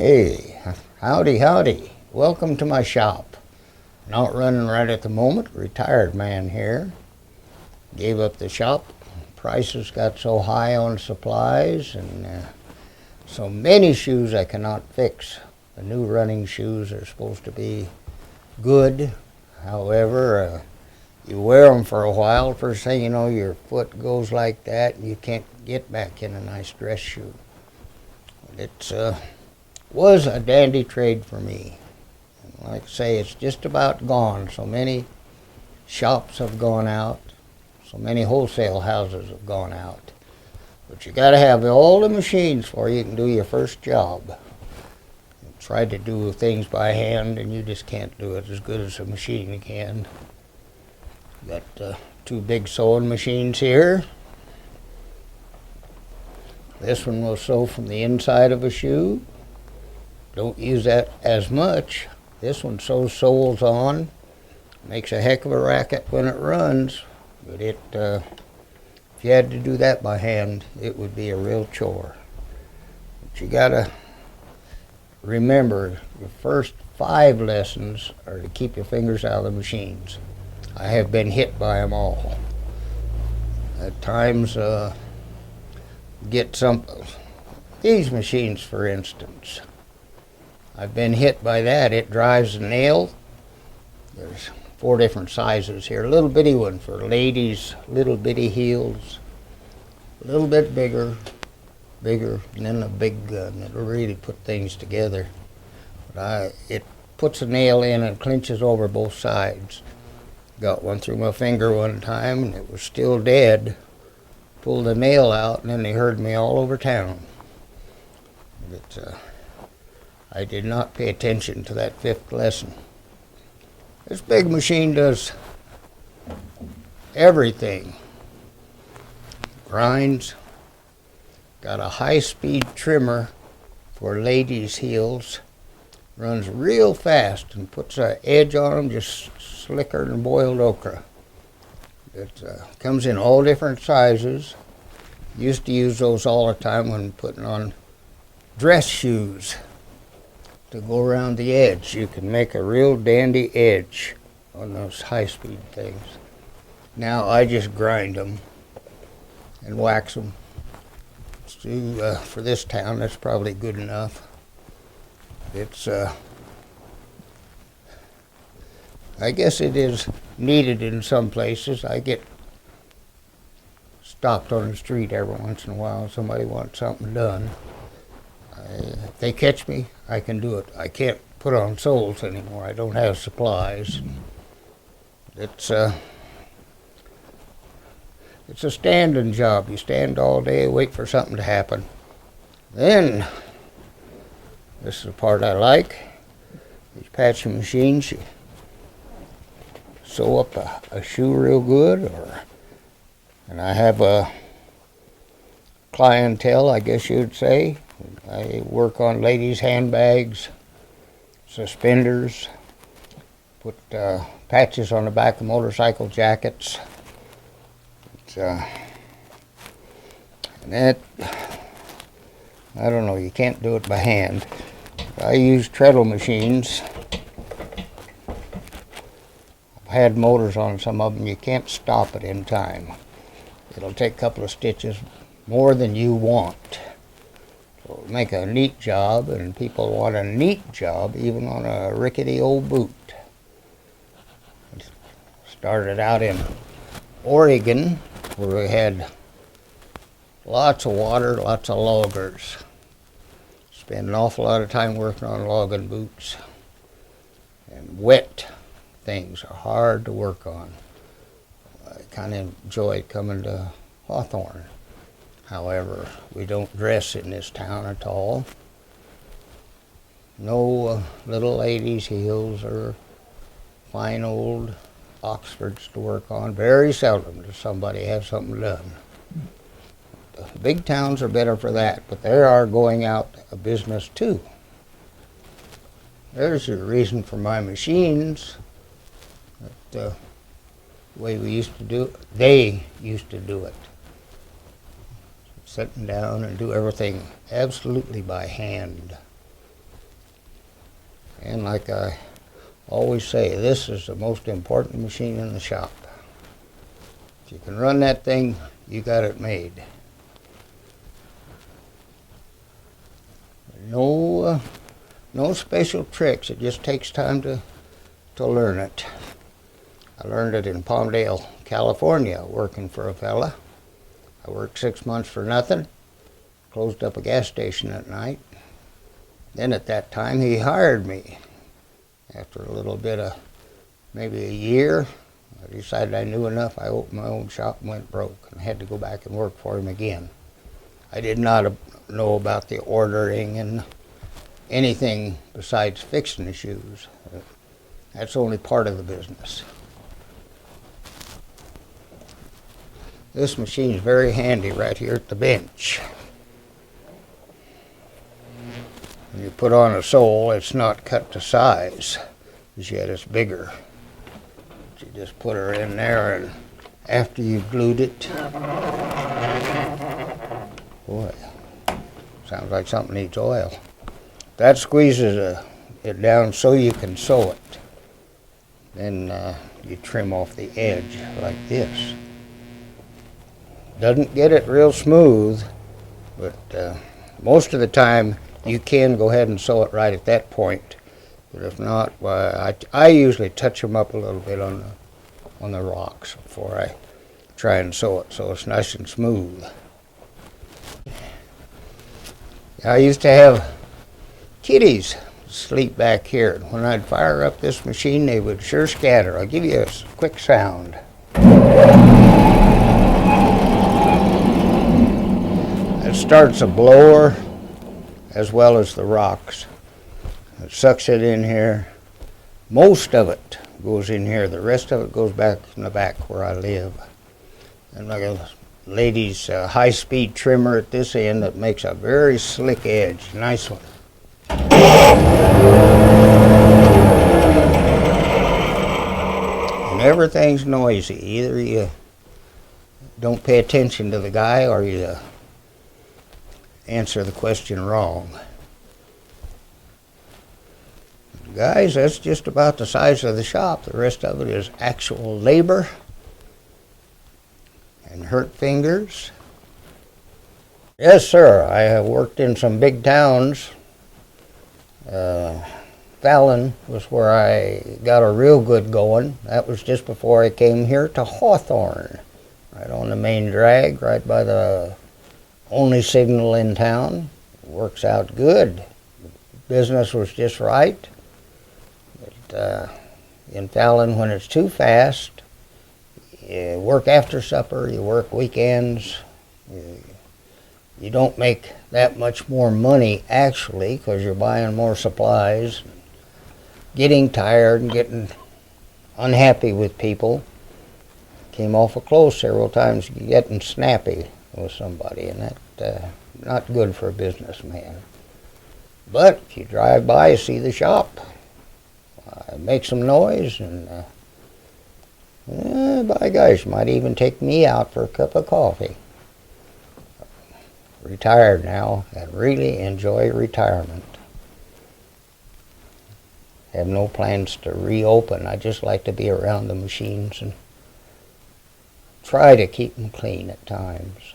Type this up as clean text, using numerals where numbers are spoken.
Hey, howdy. Welcome to my shop. Not running right at the moment. Retired man here. Gave up the shop. Prices got so high on supplies and so many shoes I cannot fix. The new running shoes are supposed to be good. However, you wear them for a while. First thing you know, your foot goes like that and you can't get back in a nice dress shoe. It was a dandy trade for me. And like I say, it's just about gone. So many shops have gone out. So many wholesale houses have gone out. But you got to have all the machines for you can do your first job. You try to do things by hand and you just can't do it as good as a machine can. Got two big sewing machines here. This one will sew from the inside of a shoe. Don't use that as much. This one sews soles on. Makes a heck of a racket when it runs. But if you had to do that by hand, it would be a real chore. But you gotta remember, your first 5 lessons are to keep your fingers out of the machines. I have been hit by them all. At times, these machines, for instance, I've been hit by that. It drives a nail. There's 4 different sizes here. A little bitty one for ladies, little bitty heels. A little bit bigger, and then a big gun that'll really put things together. But it puts a nail in and clinches over both sides. Got one through my finger one time and it was still dead. Pulled the nail out and then they heard me all over town. But I did not pay attention to that 5th lesson. This big machine does everything. Grinds. Got a high-speed trimmer for ladies' heels. Runs real fast and puts an edge on them just slicker than boiled okra. It comes in all different sizes. Used to use those all the time when putting on dress shoes to go around the edge. You can make a real dandy edge on those high-speed things. Now I just grind them and wax them. For this town, that's probably good enough. It's I guess it is needed in some places. I get stopped on the street every once in a while. Somebody wants something done. If they catch me, I can do it. I can't put on soles anymore. I don't have supplies. It's a standing job. You stand all day, wait for something to happen. Then, this is the part I like. These patching machines, you sew up a shoe real good, and I have a clientele, I guess you'd say. I work on ladies' handbags, suspenders, put patches on the back of motorcycle jackets. And that, I don't know, you can't do it by hand. I use treadle machines. I've had motors on some of them. You can't stop it in time. It'll take a couple of stitches more than you want. So it'll make a neat job, and people want a neat job even on a rickety old boot. Started out in Oregon, where we had lots of water, lots of loggers. Spend an awful lot of time working on logging boots. And wet things are hard to work on. I kind of enjoy coming to Hawthorne. However, we don't dress in this town at all. No little ladies' heels or fine old Oxfords to work on. Very seldom does somebody have something done. The big towns are better for that, but they are going out of business too. There's the reason for my machines. The way we used to do it, they used to do it. Sitting down and do everything absolutely by hand. And like I always say, this is the most important machine in the shop. If you can run that thing, you got it made. No, no special tricks. It just takes time to learn it. I learned it in Palmdale, California, working for a fella. I worked 6 months for nothing, closed up a gas station at night. Then at that time he hired me. After a little bit of maybe a year, I decided I knew enough. I opened my own shop and went broke and had to go back and work for him again. I did not know about the ordering and anything besides fixing the shoes. That's only part of the business. This machine is very handy right here at the bench. When you put on a sole, it's not cut to size, as yet it's bigger. You just put her in there, and after you've glued it, boy, sounds like something needs oil. That squeezes it down so you can sew it. Then you trim off the edge like this. Doesn't get it real smooth, but most of the time you can go ahead and sew it right at that point. But if not, I usually touch them up a little bit on the rocks before I try and sew it so it's nice and smooth. I used to have kitties sleep back here. When I'd fire up this machine, they would sure scatter. I'll give you a quick sound. It starts a blower as well as the rocks. It sucks it in here. Most of it goes in here. The rest of it goes back in the back where I live. And like a lady's high-speed trimmer at this end that makes a very slick edge. Nice one. And everything's noisy. Either you don't pay attention to the guy or you answer the question wrong. Guys, that's just about the size of the shop. The rest of it is actual labor and hurt fingers. Yes, sir. I have worked in some big towns. Fallon was where I got a real good going. That was just before I came here to Hawthorne, right on the main drag, right by the only signal in town. Works out good. Business was just right. But in Fallon, when it's too fast, you work after supper, you work weekends. You don't make that much more money actually because you're buying more supplies, getting tired and getting unhappy with people. Came awful close several times getting snappy with somebody, and that's not good for a businessman. But if you drive by, see the shop, make some noise, and by gosh, might even take me out for a cup of coffee. Retired now and really enjoy retirement. Have no plans to reopen. I just like to be around the machines and try to keep them clean at times.